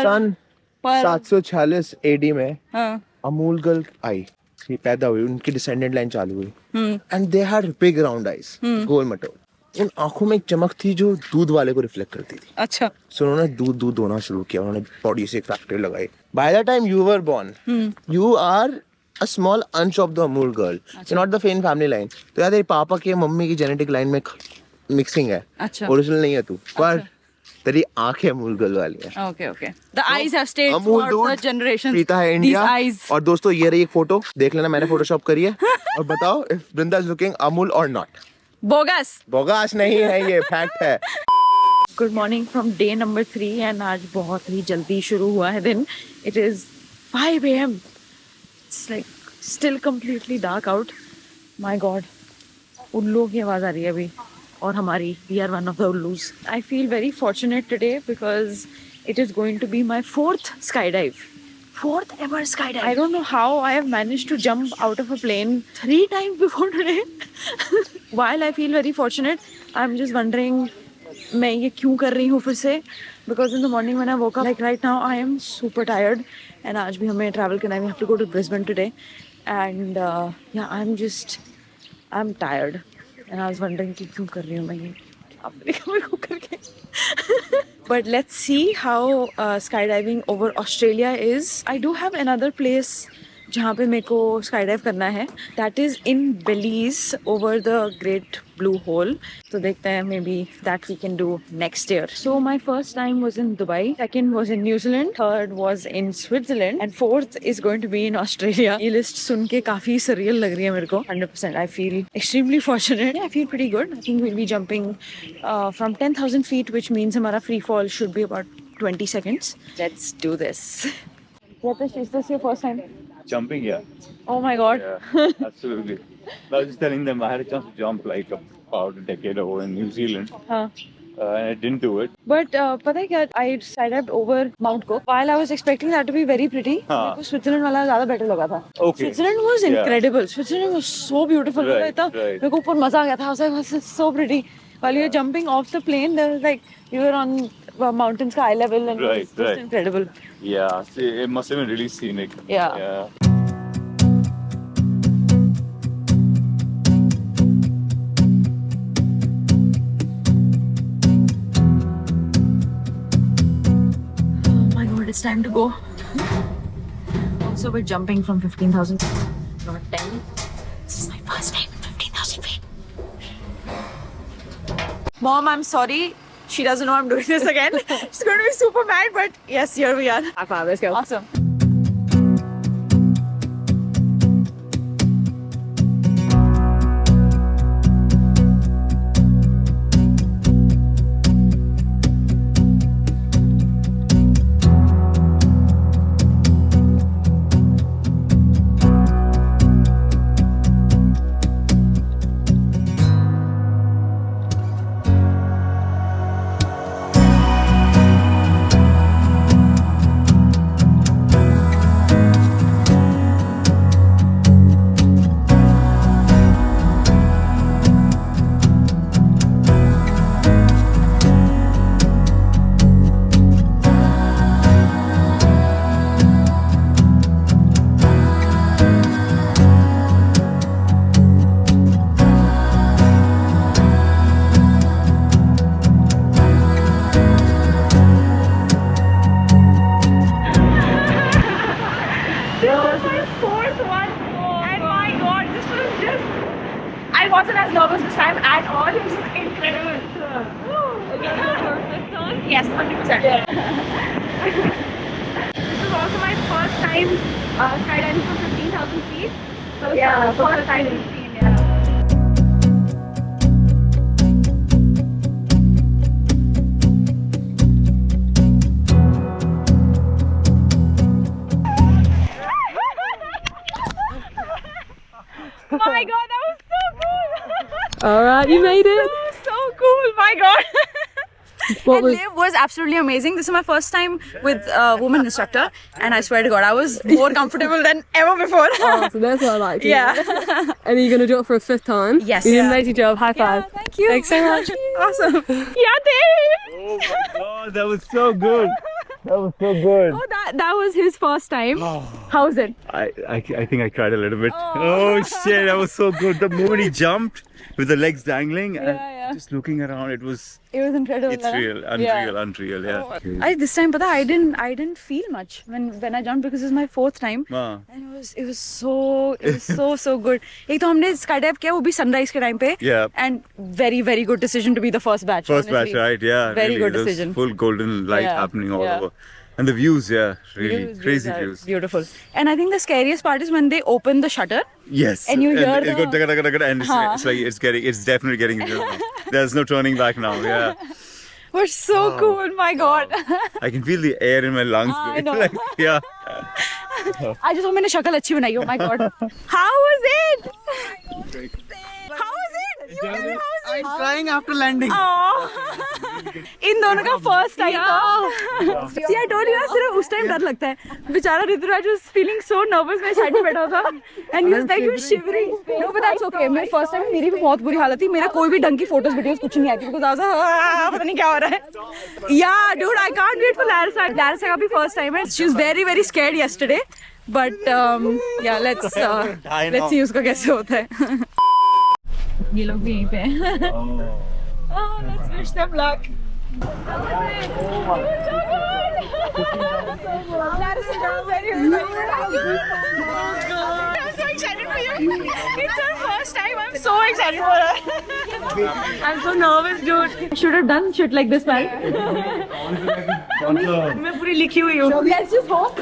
सन 746 AD में Amul girl I, ये पैदा हुई, उनकी डिसेंडेंट लाइन चालू हुई and they had big round eyes, गोल मटोल। उन आंखों में एक चमक थी जो दूध वाले को रिफ्लेक्ट करती थी। अच्छा। सो उन्होंने दूध होना शुरू किया, उन्होंने बॉडी से एक फैक्ट्री लगाई। By the time you were born you are a small अंश of the Amul girl, not the same family line। तो यार तेरे पापा के मम्मी की जेनेटिक लाइन में मिक्सिंग है, ओरिजिनल नहीं है तू, पर तेरी आंखें अमूल गर्ल वाली है। Okay okay, the eyes have stayed throughout the generations। पीता है इंडिया। और दोस्तों ये रही एक फोटो, देख लेना, मैंने फोटोशॉप करी है। और बताओ if Brinda is looking Amul or not। Bogus नहीं है, ये फैक्ट है। Good morning from day number 3 and आज बहुत ही जल्दी शुरू हुआ है दिन। It is 5 AM। It's like still completely dark out. My God, उल्लू की आवाज आ रही है अभी, और हमारी we are one of the ullus. I feel very fortunate today because it is going to be my 4th skydive. 4th ever skydive. I don't know how I have managed to jump out of a plane 3 times before today. While I feel very fortunate, I'm just wondering मैं ये क्यों कर रही हूँ फिर से, because in the morning when I woke up, like right now I am super tired and आज भी हमें travel करना है, we have to go to Brisbane today and yeah, I'm tired and I was wondering कि क्यों कर रही हूँ मैं ये, अब देखा मेरे को करके। But let's see how skydiving over Australia is. I do have another place जहाँ पे मेरे को स्काईडाइव करना है, that is in Belize over the great blue hole. तो देखते हैं, maybe that we can do next year. So my first time was in Dubai, second was in New Zealand, third was in Switzerland and fourth is going to be in Australia. ये list सुन के काफी surreal लग रही है मेरे को। 100% I feel extremely fortunate, I feel pretty good. I think will be jumping from 10,000 feet, which means हमारा free fall should be about 20 seconds. Let's do this. Ritesh, is this your first time? Jumping, yeah. Oh my God. Yeah, absolutely. I was just telling them I had a chance to jump like about a decade ago in New Zealand. And I didn't do it. But पता है क्या? I skydived over Mount Cook. While I was expecting that to be very pretty, मेरे को Switzerland वाला ज़्यादा better लगा था. Okay. Switzerland was incredible. Switzerland was so beautiful. Right. मेरे को ऊपर मजा आ गया था. I was like, this is so pretty. While you were jumping off the plane, there was like you were on mountains का eye level and it was just incredible. Yeah, it must have been really scenic. Yeah. Oh my God, it's time to go. Also, we're jumping from 15,000, not 10. This is my first time in 15,000 feet. Mom, I'm sorry. She doesn't know I'm doing this again. She's going to be super mad, but yes, here we are. High five, let's go. Awesome. I wasn't as nervous this time at all. It was incredible. Is that your perfect time? Yes, 100%. Yeah. This is also my first time skydiving from 15,000 feet. So yeah, first time in Spain. Yeah. My God, that was so cool! Alright, you made it! So cool, my God! What And Liv was absolutely amazing. This is my first time with a woman instructor, and I swear to God, I was more comfortable than ever before. Oh, so that's what I like. Yeah. And are you going to do it for a fifth time? Yes. You did an Yeah. amazing job. High five. Yeah, thank you. Thanks so much. Awesome. Yeah, Dave! Oh my God, that was so good. That was so good. Oh, that was his first time. How was it? I think I cried a little bit. Oh shit, that was so good. The moment he jumped with the legs dangling and just looking around, it was incredible. it's real, unreal, yeah. This time, pata, I didn't feel much when I jumped because this is my fourth time. Wow. And it was so good. एक तो हमने skydive किया वो भी sunrise के time पे. Yeah. And very good decision to be the first batch. First honestly. batch, right? Yeah. Very really. good There was decision. Full golden light happening all Yeah. over. And the views, really Views crazy are views. Beautiful. And I think the scariest part is when they open the shutter. Yes. And you hear it goes and it's definitely getting there's no turning back now. Yeah. We're so cool, my God. I can feel the air in my lungs. I know. Like, yeah. I just मैंने शक्ल अच्छी बनाई. Oh my God. How was it? How was it? I'm crying after landing. इन दोनों का first time था. See, I told you ना सिर्फ उस time डर लगता है. बेचारा Ruturaj was feeling so nervous. मैं साइड में बैठा था. And he was like, he was shivering. No, but that's okay. मेरे first time मेरी भी बहुत बुरी हालत थी. मेरा कोई भी ढंग की photos videos कुछ नहीं आती. Because I was like, पता नहीं क्या हो रहा है. Yeah, dude, I can't wait for Larissa. Larissa का भी first time है. She was very scared yesterday. But yeah, let's see उसका कैसे होता है. ये लोग भी यहीं पे हैं. Oh, let's wish them luck. I'm so excited for you. It's her first time. I'm so excited for her. I'm so nervous, dude. I should have done shit like this, man. मैं पूरी लिखी हुई हूँ. Let's just hope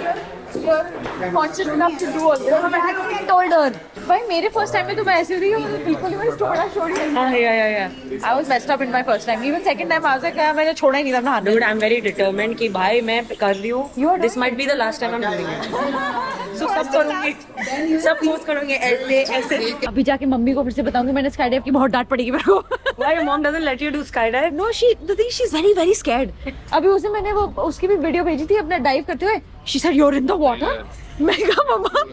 you're conscious enough to do all this. I told her. भाई मेरे first time में तो मैं ऐसी हुई हूँ. बिल्कुल ही मैंने छोड़ा छोड़ दिया. Yeah. I was messed up in my first time. Even second time I was like, मैंने छोड़ा ही नहीं था अपना हाथ. Dude, I'm very determined कि भाई मैं कर रही हूँ. This might be the last time I'm doing it. So सब करूँगी. सब पोस्ट करूँगी ऐसे. अभी जाके मम्मी को फिर से बताऊंगी मैंने स्काईडाइव की बहुत डांट पड़ेगी मेरे को. Why your mom doesn't let you do skydive? No, the thing she's very scared. अभी उसे मैंने वो उसकी भी वीडियो भेजी थी अपना डाइव करते हुए. She said you're in the water. मैं कहा मम्मा.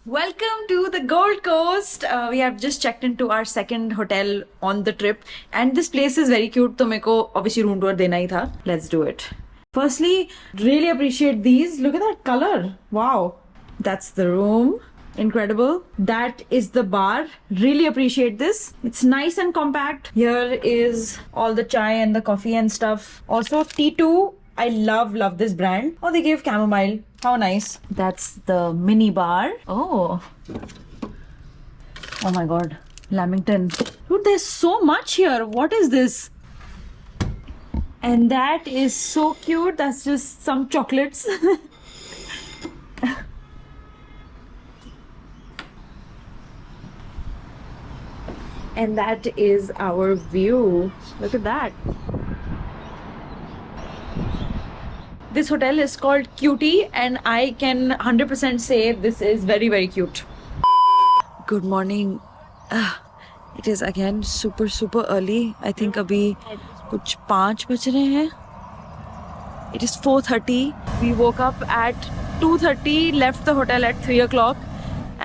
Welcome to the Gold Coast. We have just checked into our second hotel on the trip, and this place is very cute. तो मेरे को obviously room tour देना ही था. Let's do it. Firstly, really appreciate these. Look at that color. Wow. That's the room. Incredible. That is the bar. Really appreciate this. It's nice and compact. Here is all the chai and the coffee and stuff. Also T2. I love this brand. Oh, they gave chamomile. How nice. That's the mini bar. Oh my God. Lamington. Dude, there's so much here. What is this? And that is so cute. That's just some chocolates. And that is our view. Look at that. This hotel is called Cutie, and I can 100% say this is very cute. Good morning. It is again super early. I think अभी कुछ 5 बज रहे हैं. It is 4:30. We woke up at 2:30, left the hotel at 3 o'clock,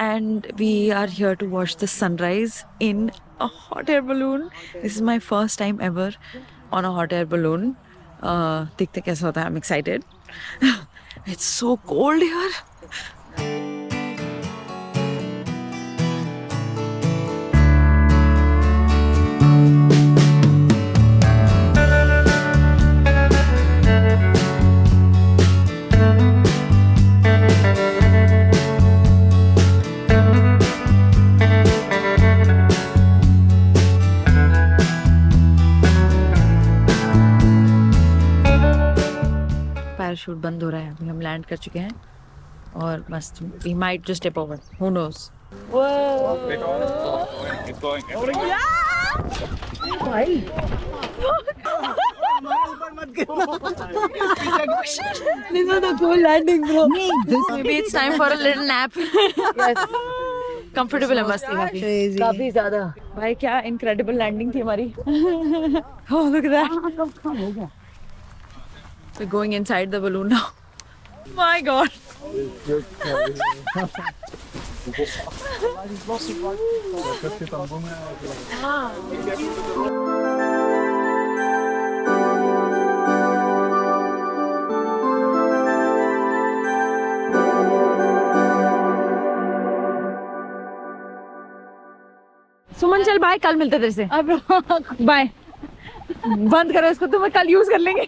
and we are here to watch the sunrise in a hot air balloon. This is my first time ever on a hot air balloon. देखते कैसा होता है. I'm excited. It's so cold here. Parachute बंद हो रहा है. अभी हम लैंड कर चुके हैं और मस्त. We might just tip over. Who knows? Whoa! It's going. भाई. This was a cool landing, bro. Maybe it's time for a little nap. Yes. Comfortable है मस्त है काफी ज़्यादा. भाई क्या incredible landing थी हमारी. Oh, look at that. We're going inside the balloon now. My God. सुमन चल बाय, कल मिलते तेरे से। बाय। बंद करो इसको, तुम्हें कल यूज कर लेंगे।